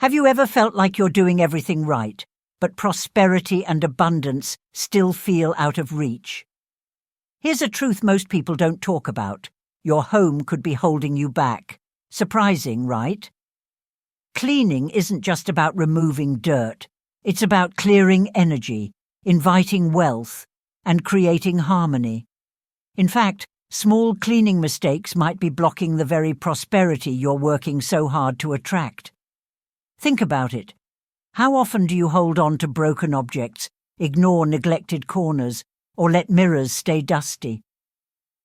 Have you ever felt like you're doing everything right, but prosperity and abundance still feel out of reach? Here's a truth most people don't talk about. Your home could be holding you back. Surprising, right? Cleaning isn't just about removing dirt. It's about clearing energy, inviting wealth, and creating harmony. In fact, small cleaning mistakes might be blocking the very prosperity you're working so hard to attract. Think about it. How often do you hold on to broken objects, ignore neglected corners, or let mirrors stay dusty?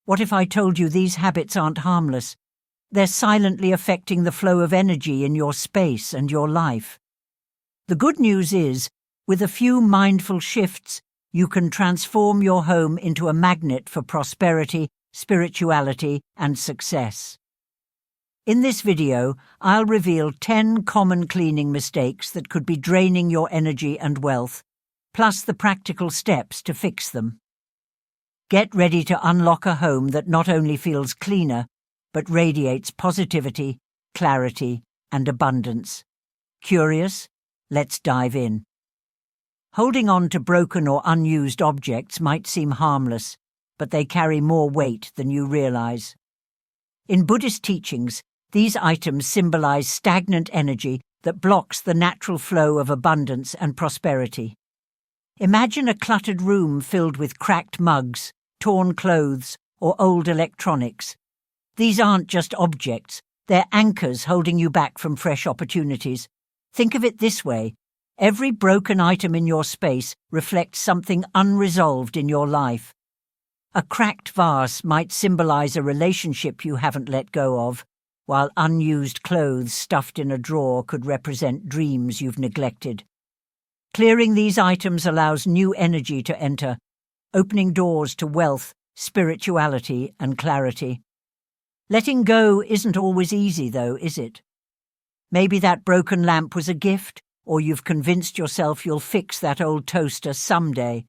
What if I told you these habits aren't harmless? They're silently affecting the flow of energy in your space and your life. The good news is, with a few mindful shifts, you can transform your home into a magnet for prosperity, spirituality, and success. In this video, I'll reveal 10 common cleaning mistakes that could be draining your energy and wealth, plus the practical steps to fix them. Get ready to unlock a home that not only feels cleaner, but radiates positivity, clarity, and abundance. Curious? Let's dive in. Holding on to broken or unused objects might seem harmless, but they carry more weight than you realize. In Buddhist teachings, these items symbolize stagnant energy that blocks the natural flow of abundance and prosperity. Imagine a cluttered room filled with cracked mugs, torn clothes, or old electronics. These aren't just objects, they're anchors holding you back from fresh opportunities. Think of it this way. Every broken item in your space reflects something unresolved in your life. A cracked vase might symbolize a relationship you haven't let go of, while unused clothes stuffed in a drawer could represent dreams you've neglected. Clearing these items allows new energy to enter, opening doors to wealth, spirituality, and clarity. Letting go isn't always easy, though, is it? Maybe that broken lamp was a gift, or you've convinced yourself you'll fix that old toaster someday.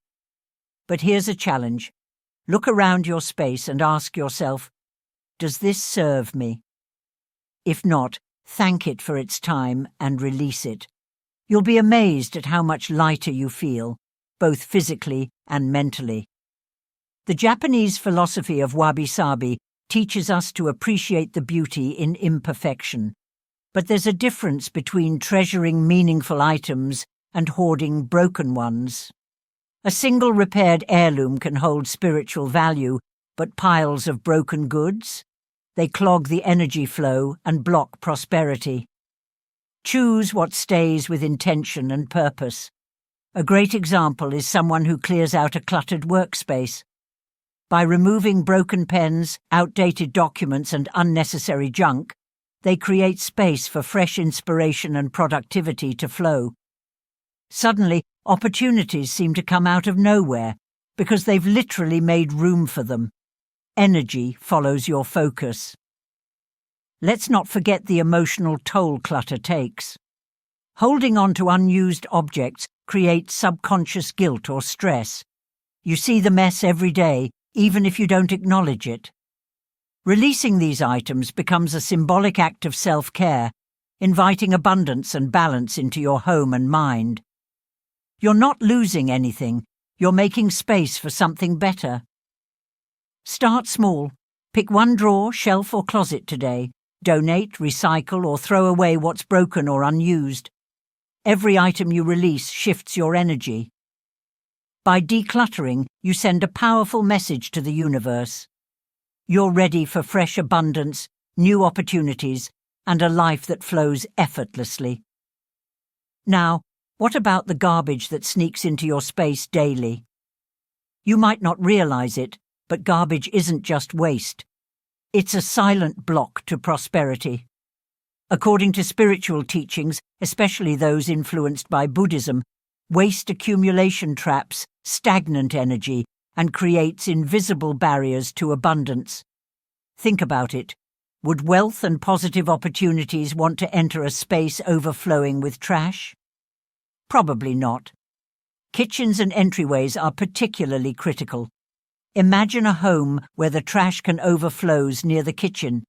But here's a challenge. Look around your space and ask yourself, does this serve me? If not, thank it for its time and release it. You'll be amazed at how much lighter you feel, both physically and mentally. The Japanese philosophy of wabi-sabi teaches us to appreciate the beauty in imperfection. But there's a difference between treasuring meaningful items and hoarding broken ones. A single repaired heirloom can hold spiritual value, but piles of broken goods? They clog the energy flow and block prosperity. Choose what stays with intention and purpose. A great example is someone who clears out a cluttered workspace. By removing broken pens, outdated documents, and unnecessary junk, they create space for fresh inspiration and productivity to flow. Suddenly, opportunities seem to come out of nowhere because they've literally made room for them. Energy follows your focus. Let's not forget the emotional toll clutter takes. Holding on to unused objects creates subconscious guilt or stress. You see the mess every day, even if you don't acknowledge it. Releasing these items becomes a symbolic act of self-care, inviting abundance and balance into your home and mind. You're not losing anything, you're making space for something better. Start small. Pick one drawer, shelf or closet today. Donate, recycle or throw away what's broken or unused. Every item you release shifts your energy. By decluttering, you send a powerful message to the universe. You're ready for fresh abundance, new opportunities, and a life that flows effortlessly. Now, what about the garbage that sneaks into your space daily? You might not realize it, but garbage isn't just waste. It's a silent block to prosperity. According to spiritual teachings, especially those influenced by Buddhism, waste accumulation traps stagnant energy and creates invisible barriers to abundance. Think about it. Would wealth and positive opportunities want to enter a space overflowing with trash? Probably not. Kitchens and entryways are particularly critical. Imagine a home where the trash can overflow near the kitchen,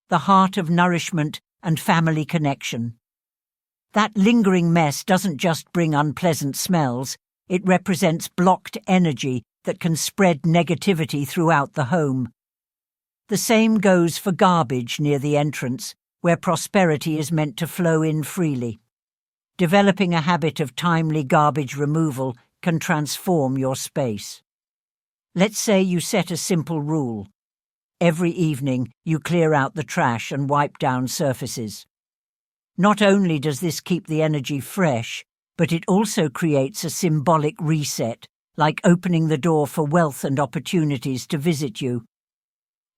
the heart of nourishment and family connection. That lingering mess doesn't just bring unpleasant smells, it represents blocked energy that can spread negativity throughout the home. The same goes for garbage near the entrance, where prosperity is meant to flow in freely. Developing a habit of timely garbage removal can transform your space. Let's say you set a simple rule. Every evening you clear out the trash and wipe down surfaces. Not only does this keep the energy fresh, but it also creates a symbolic reset, like opening the door for wealth and opportunities to visit you.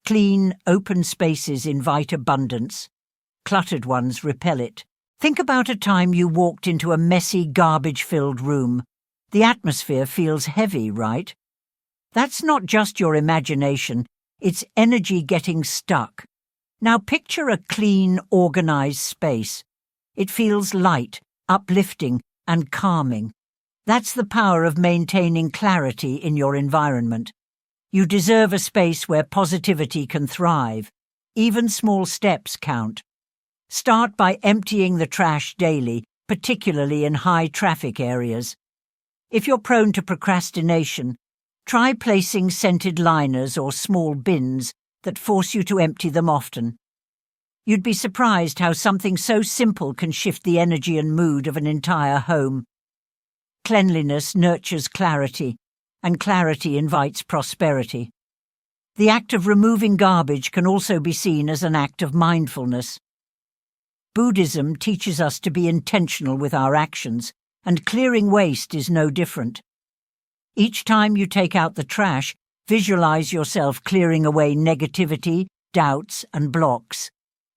Clean, open spaces invite abundance. Cluttered ones repel it. Think about a time you walked into a messy, garbage-filled room. The atmosphere feels heavy, right? That's not just your imagination, it's energy getting stuck. Now picture a clean, organized space. It feels light, uplifting, and calming. That's the power of maintaining clarity in your environment. You deserve a space where positivity can thrive. Even small steps count. Start by emptying the trash daily, particularly in high-traffic areas. If you're prone to procrastination, try placing scented liners or small bins that force you to empty them often. You'd be surprised how something so simple can shift the energy and mood of an entire home. Cleanliness nurtures clarity, and clarity invites prosperity. The act of removing garbage can also be seen as an act of mindfulness. Buddhism teaches us to be intentional with our actions, and clearing waste is no different. Each time you take out the trash, visualize yourself clearing away negativity, doubts, and blocks.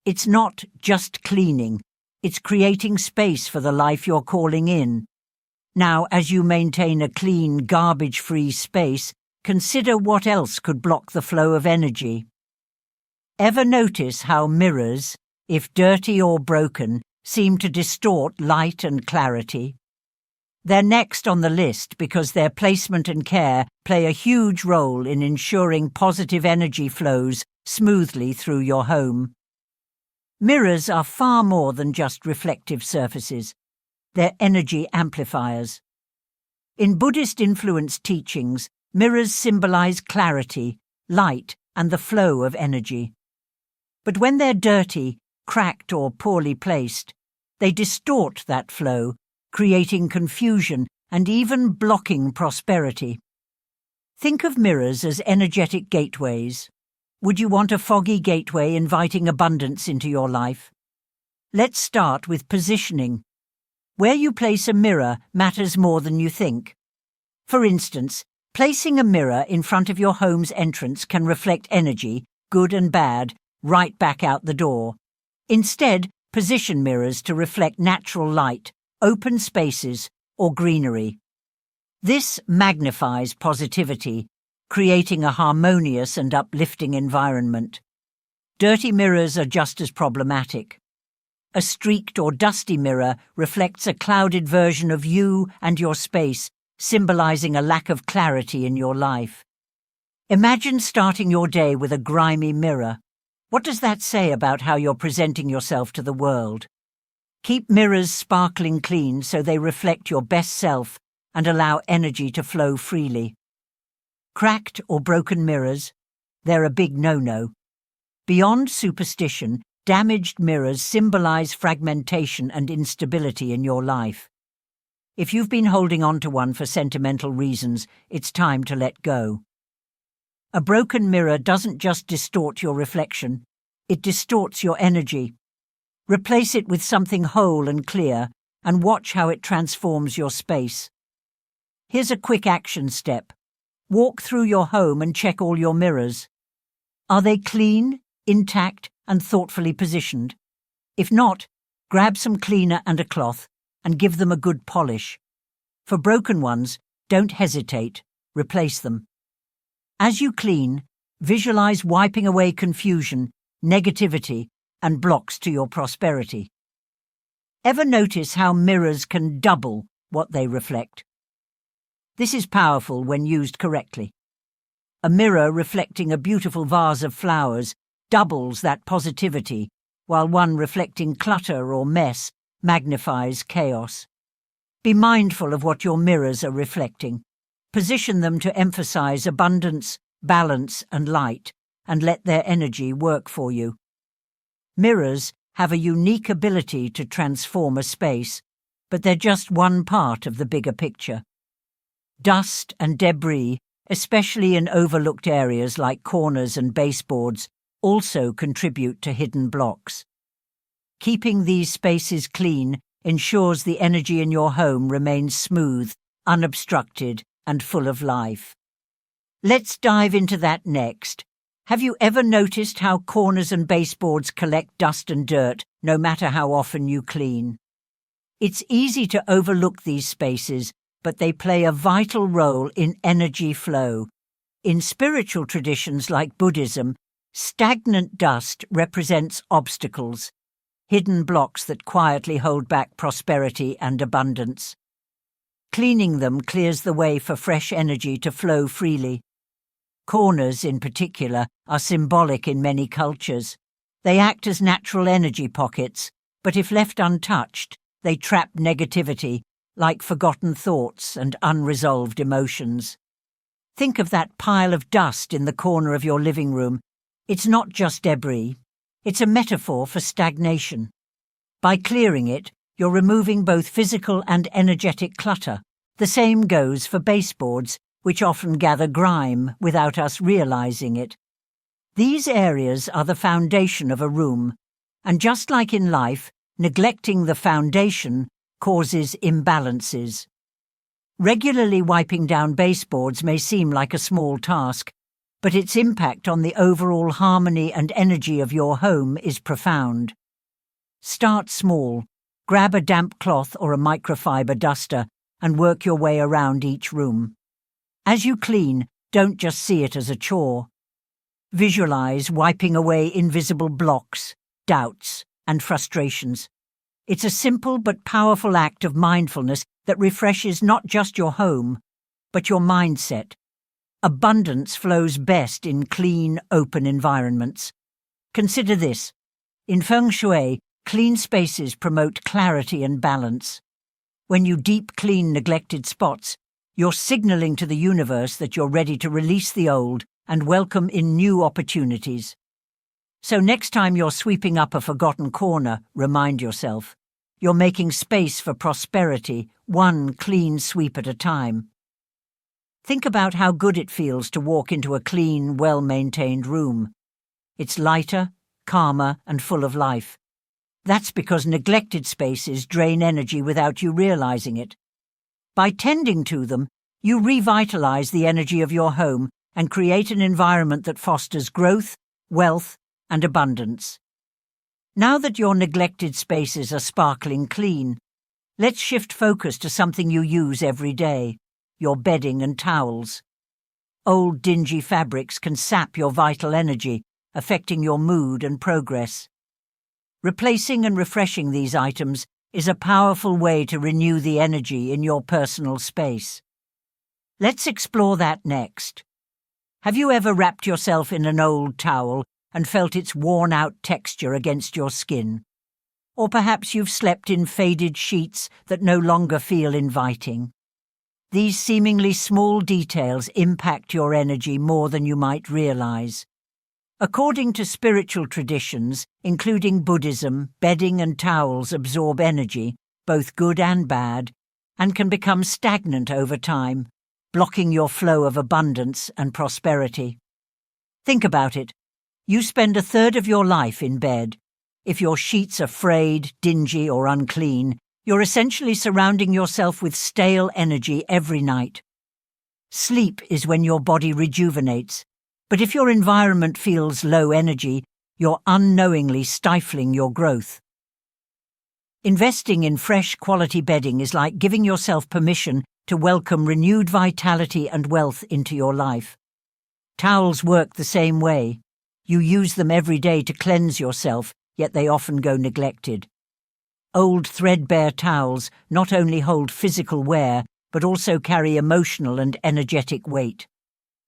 It's not just cleaning, it's creating space for the life you're calling in. Now, as you maintain a clean, garbage-free space, consider what else could block the flow of energy. Ever notice how mirrors, if dirty or broken, seem to distort light and clarity? They're next on the list because their placement and care play a huge role in ensuring positive energy flows smoothly through your home. Mirrors are far more than just reflective surfaces. They're energy amplifiers. In Buddhist-influenced teachings, mirrors symbolize clarity, light, and the flow of energy. But when they're dirty, cracked, or poorly placed, they distort that flow, creating confusion and even blocking prosperity. Think of mirrors as energetic gateways. Would you want a foggy gateway inviting abundance into your life? Let's start with positioning. Where you place a mirror matters more than you think. For instance, placing a mirror in front of your home's entrance can reflect energy, good and bad, right back out the door. Instead, position mirrors to reflect natural light, open spaces, or greenery. This magnifies positivity, creating a harmonious and uplifting environment. Dirty mirrors are just as problematic. A streaked or dusty mirror reflects a clouded version of you and your space, symbolizing a lack of clarity in your life. Imagine starting your day with a grimy mirror. What does that say about how you're presenting yourself to the world? Keep mirrors sparkling clean so they reflect your best self and allow energy to flow freely. Cracked or broken mirrors, they're a big no-no. Beyond superstition, damaged mirrors symbolize fragmentation and instability in your life. If you've been holding on to one for sentimental reasons, it's time to let go. A broken mirror doesn't just distort your reflection, it distorts your energy. Replace it with something whole and clear, and watch how it transforms your space. Here's a quick action step. Walk through your home and check all your mirrors. Are they clean, intact, and thoughtfully positioned? If not, grab some cleaner and a cloth and give them a good polish. For broken ones, don't hesitate, replace them. As you clean, visualize wiping away confusion, negativity, and blocks to your prosperity. Ever notice how mirrors can double what they reflect? This is powerful when used correctly. A mirror reflecting a beautiful vase of flowers doubles that positivity, while one reflecting clutter or mess magnifies chaos. Be mindful of what your mirrors are reflecting. Position them to emphasize abundance, balance, and light, and let their energy work for you. Mirrors have a unique ability to transform a space, but they're just one part of the bigger picture. Dust and debris, especially in overlooked areas like corners and baseboards, also contribute to hidden blocks. Keeping these spaces clean ensures the energy in your home remains smooth, unobstructed, and full of life. Let's dive into that next. Have you ever noticed how corners and baseboards collect dust and dirt, no matter how often you clean? It's easy to overlook these spaces, but they play a vital role in energy flow. In spiritual traditions like Buddhism, stagnant dust represents obstacles, hidden blocks that quietly hold back prosperity and abundance. Cleaning them clears the way for fresh energy to flow freely. Corners, in particular, are symbolic in many cultures. They act as natural energy pockets, but if left untouched, they trap negativity, like forgotten thoughts and unresolved emotions. Think of that pile of dust in the corner of your living room. It's not just debris. It's a metaphor for stagnation. By clearing it, you're removing both physical and energetic clutter. The same goes for baseboards, which often gather grime without us realizing it. These areas are the foundation of a room, and just like in life, neglecting the foundation causes imbalances. Regularly wiping down baseboards may seem like a small task, but its impact on the overall harmony and energy of your home is profound. Start small. Grab a damp cloth or a microfiber duster and work your way around each room. As you clean, don't just see it as a chore. Visualize wiping away invisible blocks, doubts, and frustrations. It's a simple but powerful act of mindfulness that refreshes not just your home, but your mindset. Abundance flows best in clean, open environments. Consider this. In Feng Shui, clean spaces promote clarity and balance. When you deep clean neglected spots, you're signaling to the universe that you're ready to release the old and welcome in new opportunities. So next time you're sweeping up a forgotten corner, remind yourself, you're making space for prosperity, one clean sweep at a time. Think about how good it feels to walk into a clean, well-maintained room. It's lighter, calmer, and full of life. That's because neglected spaces drain energy without you realizing it. By tending to them, you revitalize the energy of your home and create an environment that fosters growth, wealth, and abundance. Now that your neglected spaces are sparkling clean, let's shift focus to something you use every day, your bedding and towels. Old dingy fabrics can sap your vital energy, affecting your mood and progress. Replacing and refreshing these items is a powerful way to renew the energy in your personal space. Let's explore that next. Have you ever wrapped yourself in an old towel and felt its worn-out texture against your skin? Or perhaps you've slept in faded sheets that no longer feel inviting. These seemingly small details impact your energy more than you might realize. According to spiritual traditions, including Buddhism, bedding and towels absorb energy, both good and bad, and can become stagnant over time, blocking your flow of abundance and prosperity. Think about it. You spend a third of your life in bed. If your sheets are frayed, dingy, or unclean, you're essentially surrounding yourself with stale energy every night. Sleep is when your body rejuvenates, but if your environment feels low energy, you're unknowingly stifling your growth. Investing in fresh quality bedding is like giving yourself permission to welcome renewed vitality and wealth into your life. Towels work the same way. You use them every day to cleanse yourself, yet they often go neglected. Old threadbare towels not only hold physical wear, but also carry emotional and energetic weight.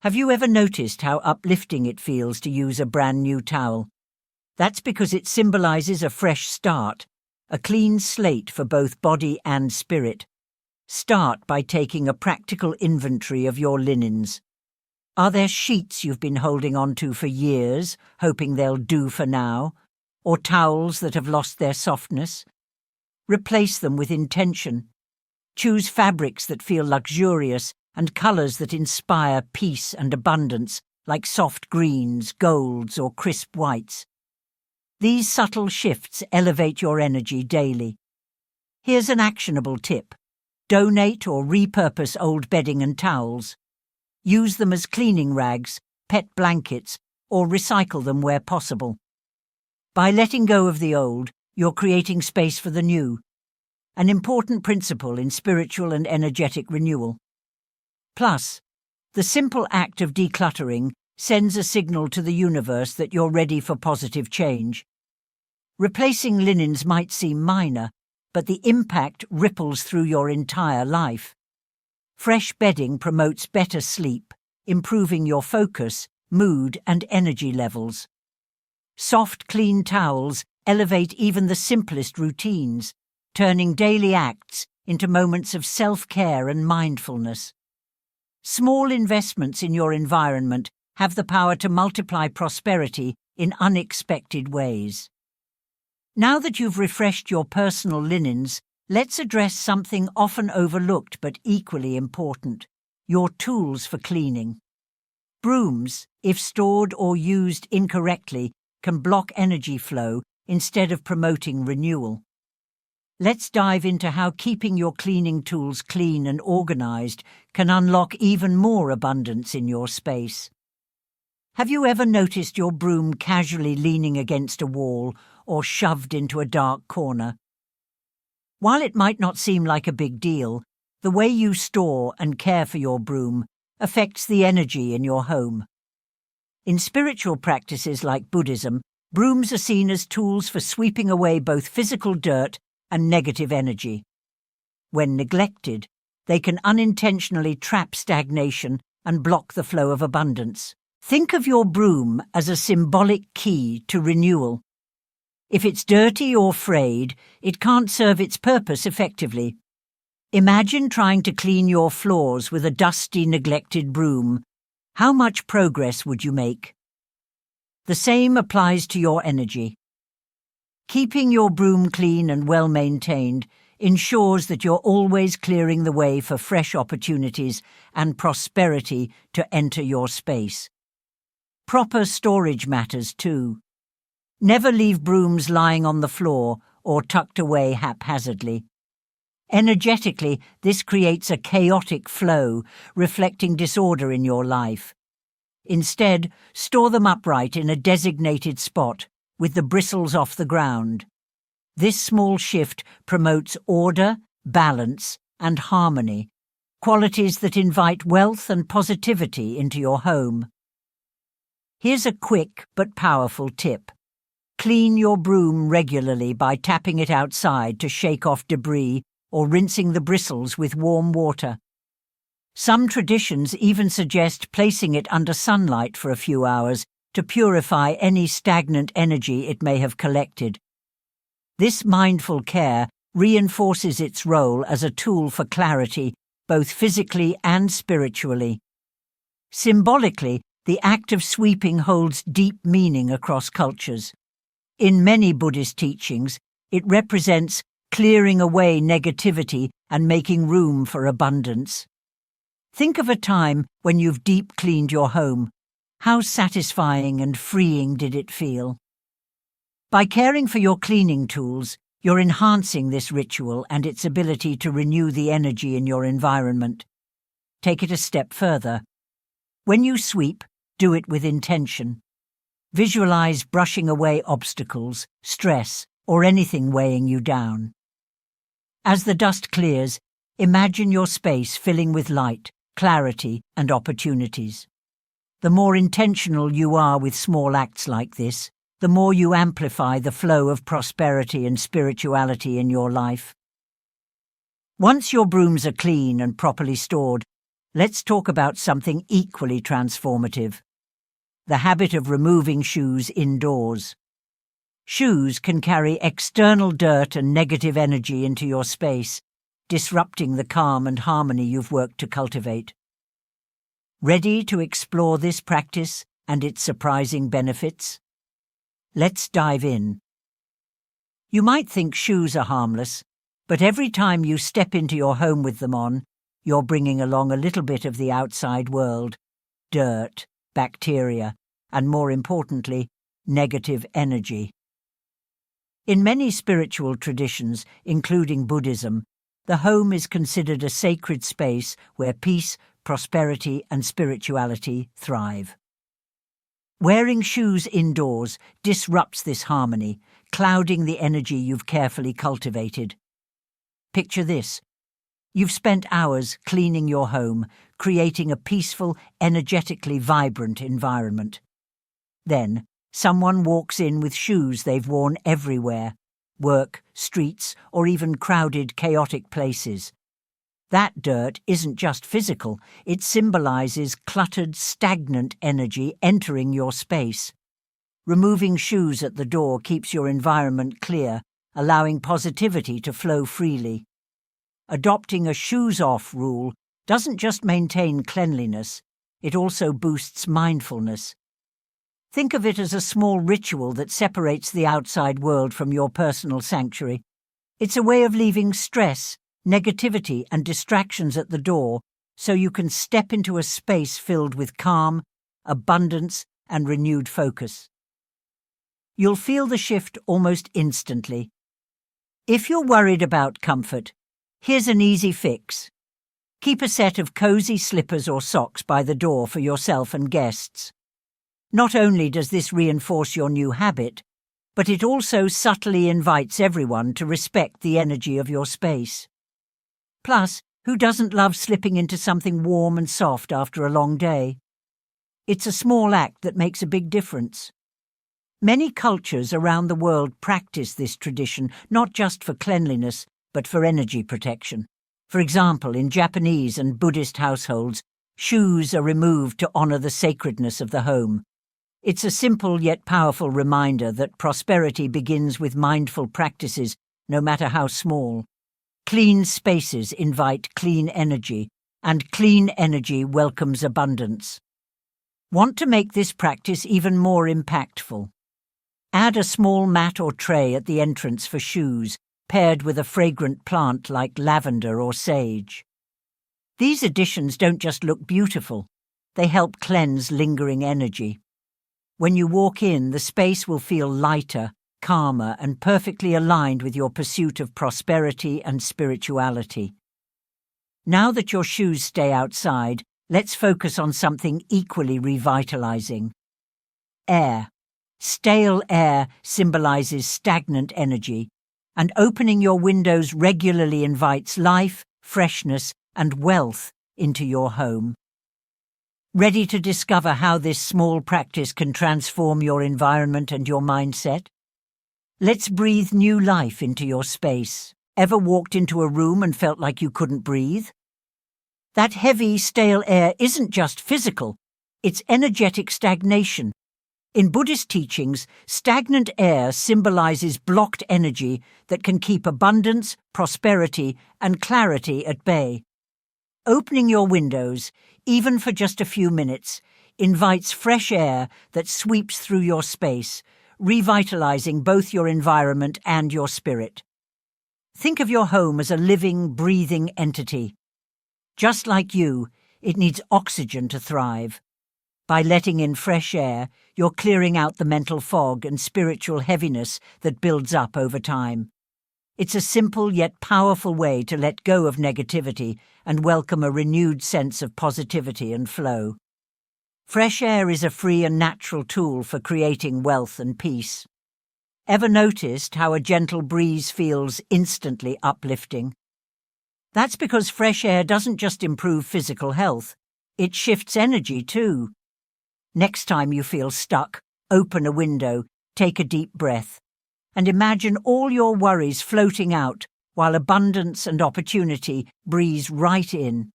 Have you ever noticed how uplifting it feels to use a brand new towel? That's because it symbolizes a fresh start, a clean slate for both body and spirit. Start by taking a practical inventory of your linens. Are there sheets you've been holding on to for years, hoping they'll do for now, or towels that have lost their softness? Replace them with intention. Choose fabrics that feel luxurious and colours that inspire peace and abundance, like soft greens, golds, or crisp whites. These subtle shifts elevate your energy daily. Here's an actionable tip. Donate or repurpose old bedding and towels. Use them as cleaning rags, pet blankets, or recycle them where possible. By letting go of the old, you're creating space for the new, an important principle in spiritual and energetic renewal. Plus, the simple act of decluttering sends a signal to the universe that you're ready for positive change. Replacing linens might seem minor, but the impact ripples through your entire life. Fresh bedding promotes better sleep, improving your focus, mood, and energy levels. Soft, clean towels elevate even the simplest routines, turning daily acts into moments of self-care and mindfulness. Small investments in your environment have the power to multiply prosperity in unexpected ways. Now that you've refreshed your personal linens, let's address something often overlooked but equally important: your tools for cleaning. Brooms, if stored or used incorrectly, can block energy flow instead of promoting renewal. Let's dive into how keeping your cleaning tools clean and organized can unlock even more abundance in your space. Have you ever noticed your broom casually leaning against a wall or shoved into a dark corner? While it might not seem like a big deal, the way you store and care for your broom affects the energy in your home. In spiritual practices like Buddhism, brooms are seen as tools for sweeping away both physical dirt and negative energy. When neglected, they can unintentionally trap stagnation and block the flow of abundance. Think of your broom as a symbolic key to renewal. If it's dirty or frayed, it can't serve its purpose effectively. Imagine trying to clean your floors with a dusty, neglected broom. How much progress would you make? The same applies to your energy. Keeping your broom clean and well-maintained ensures that you're always clearing the way for fresh opportunities and prosperity to enter your space. Proper storage matters too. Never leave brooms lying on the floor or tucked away haphazardly. Energetically, this creates a chaotic flow, reflecting disorder in your life. Instead, store them upright in a designated spot, with the bristles off the ground. This small shift promotes order, balance, and harmony, qualities that invite wealth and positivity into your home. Here's a quick but powerful tip. Clean your broom regularly by tapping it outside to shake off debris or rinsing the bristles with warm water. Some traditions even suggest placing it under sunlight for a few hours to purify any stagnant energy it may have collected. This mindful care reinforces its role as a tool for clarity, both physically and spiritually. Symbolically, the act of sweeping holds deep meaning across cultures. In many Buddhist teachings, it represents clearing away negativity and making room for abundance. Think of a time when you've deep cleaned your home. How satisfying and freeing did it feel? By caring for your cleaning tools, you're enhancing this ritual and its ability to renew the energy in your environment. Take it a step further. When you sweep, do it with intention. Visualize brushing away obstacles, stress, or anything weighing you down. As the dust clears, imagine your space filling with light, clarity, and opportunities. The more intentional you are with small acts like this, the more you amplify the flow of prosperity and spirituality in your life. Once your brooms are clean and properly stored, let's talk about something equally transformative: the habit of removing shoes indoors. Shoes can carry external dirt and negative energy into your space, disrupting the calm and harmony you've worked to cultivate. Ready to explore this practice and its surprising benefits? Let's dive in. You might think shoes are harmless, but every time you step into your home with them on, you're bringing along a little bit of the outside world, dirt, bacteria, and more importantly, negative energy. In many spiritual traditions, including Buddhism, the home is considered a sacred space where peace, prosperity, and spirituality thrive. Wearing shoes indoors disrupts this harmony, clouding the energy you've carefully cultivated. Picture this. You've spent hours cleaning your home, creating a peaceful, energetically vibrant environment. Then, someone walks in with shoes they've worn everywhere, work, streets, or even crowded, chaotic places. That dirt isn't just physical, it symbolizes cluttered, stagnant energy entering your space. Removing shoes at the door keeps your environment clear, allowing positivity to flow freely. Adopting a shoes-off rule doesn't just maintain cleanliness, it also boosts mindfulness. Think of it as a small ritual that separates the outside world from your personal sanctuary. It's a way of leaving stress, negativity, and distractions at the door so you can step into a space filled with calm, abundance, and renewed focus. You'll feel the shift almost instantly. If you're worried about comfort, here's an easy fix. Keep a set of cozy slippers or socks by the door for yourself and guests. Not only does this reinforce your new habit, but it also subtly invites everyone to respect the energy of your space. Plus, who doesn't love slipping into something warm and soft after a long day? It's a small act that makes a big difference. Many cultures around the world practice this tradition not just for cleanliness, but for energy protection. For example, in Japanese and Buddhist households, shoes are removed to honor the sacredness of the home. It's a simple yet powerful reminder that prosperity begins with mindful practices, no matter how small. Clean spaces invite clean energy, and clean energy welcomes abundance. Want to make this practice even more impactful? Add a small mat or tray at the entrance for shoes, paired with a fragrant plant like lavender or sage. These additions don't just look beautiful, they help cleanse lingering energy. When you walk in, the space will feel lighter, calmer, and perfectly aligned with your pursuit of prosperity and spirituality. Now that your shoes stay outside, let's focus on something equally revitalizing. Air. Stale air symbolizes stagnant energy, and opening your windows regularly invites life, freshness, and wealth into your home. Ready to discover how this small practice can transform your environment and your mindset? Let's breathe new life into your space. Ever walked into a room and felt like you couldn't breathe? That heavy, stale air isn't just physical, it's energetic stagnation. In Buddhist teachings, stagnant air symbolizes blocked energy that can keep abundance, prosperity, and clarity at bay. Opening your windows, even for just a few minutes, invites fresh air that sweeps through your space, revitalizing both your environment and your spirit. Think of your home as a living, breathing entity. Just like you, it needs oxygen to thrive. By letting in fresh air, you're clearing out the mental fog and spiritual heaviness that builds up over time. It's a simple yet powerful way to let go of negativity and welcome a renewed sense of positivity and flow. Fresh air is a free and natural tool for creating wealth and peace. Ever noticed how a gentle breeze feels instantly uplifting? That's because fresh air doesn't just improve physical health, it shifts energy too. Next time you feel stuck, open a window, take a deep breath, and imagine all your worries floating out while abundance and opportunity breeze right in.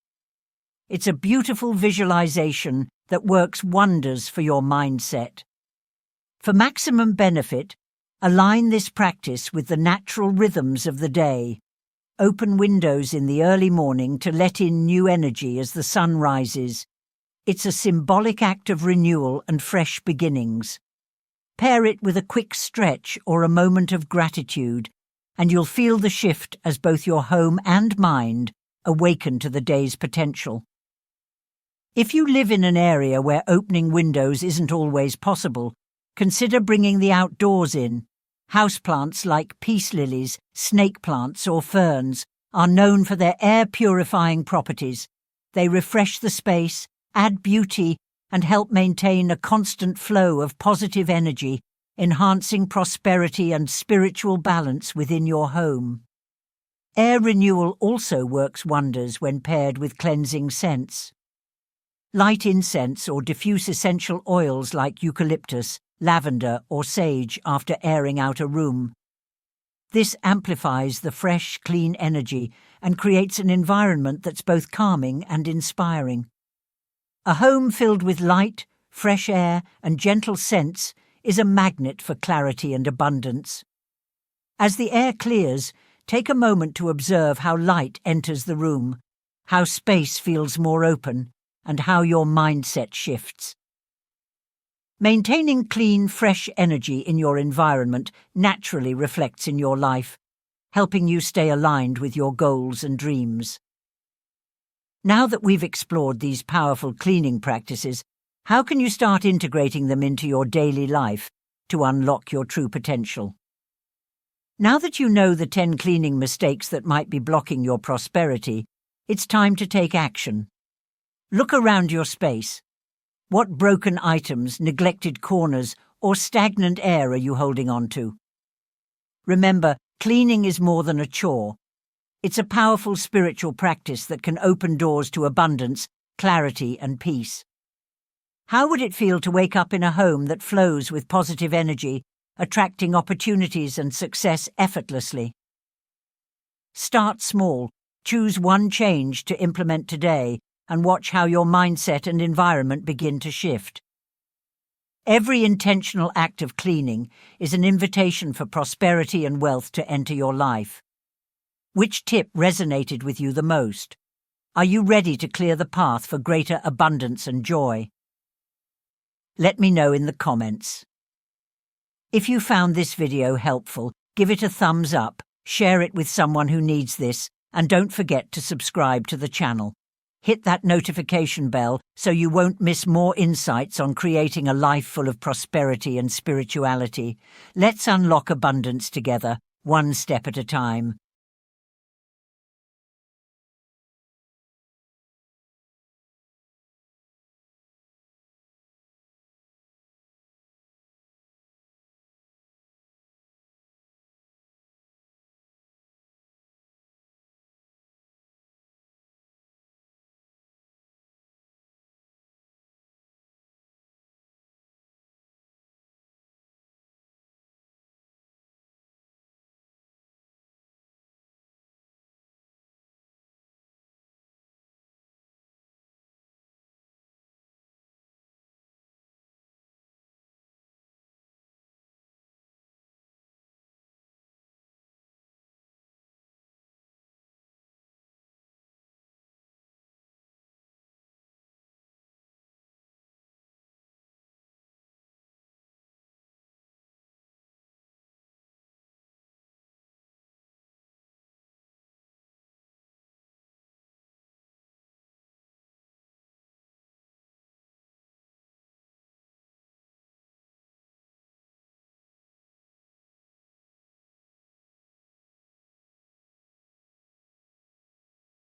It's a beautiful visualization that works wonders for your mindset. For maximum benefit, Align this practice with the natural rhythms of the day. Open windows in the early morning to let in new energy as the sun rises. It's a symbolic act of renewal and fresh beginnings. Pair it with a quick stretch or a moment of gratitude, and you'll feel the shift as both your home and mind awaken to the day's potential. If you live in an area where opening windows isn't always possible, consider bringing the outdoors in. Houseplants like peace lilies, snake plants or ferns are known for their air-purifying properties. They refresh the space, add beauty, and help maintain a constant flow of positive energy, enhancing prosperity and spiritual balance within your home. Air renewal also works wonders when paired with cleansing scents. Light incense or diffuse essential oils like eucalyptus, lavender, or sage after airing out a room. This amplifies the fresh, clean energy and creates an environment that's both calming and inspiring. A home filled with light, fresh air, and gentle scents is a magnet for clarity and abundance. As the air clears, take a moment to observe how light enters the room, how space feels more open, and how your mindset shifts. Maintaining clean, fresh energy in your environment naturally reflects in your life, helping you stay aligned with your goals and dreams. Now that we've explored these powerful cleaning practices, how can you start integrating them into your daily life to unlock your true potential? Now that you know the 10 cleaning mistakes that might be blocking your prosperity, it's time to take action. Look around your space. What broken items, neglected corners, or stagnant air are you holding on to? Remember, cleaning is more than a chore. It's a powerful spiritual practice that can open doors to abundance, clarity, and peace. How would it feel to wake up in a home that flows with positive energy, attracting opportunities and success effortlessly? Start small, choose one change to implement today, and watch how your mindset and environment begin to shift. Every intentional act of cleaning is an invitation for prosperity and wealth to enter your life. Which tip resonated with you the most? Are you ready to clear the path for greater abundance and joy? Let me know in the comments. If you found this video helpful, give it a thumbs up, share it with someone who needs this, and don't forget to subscribe to the channel. Hit that notification bell so you won't miss more insights on creating a life full of prosperity and spirituality. Let's unlock abundance together, one step at a time.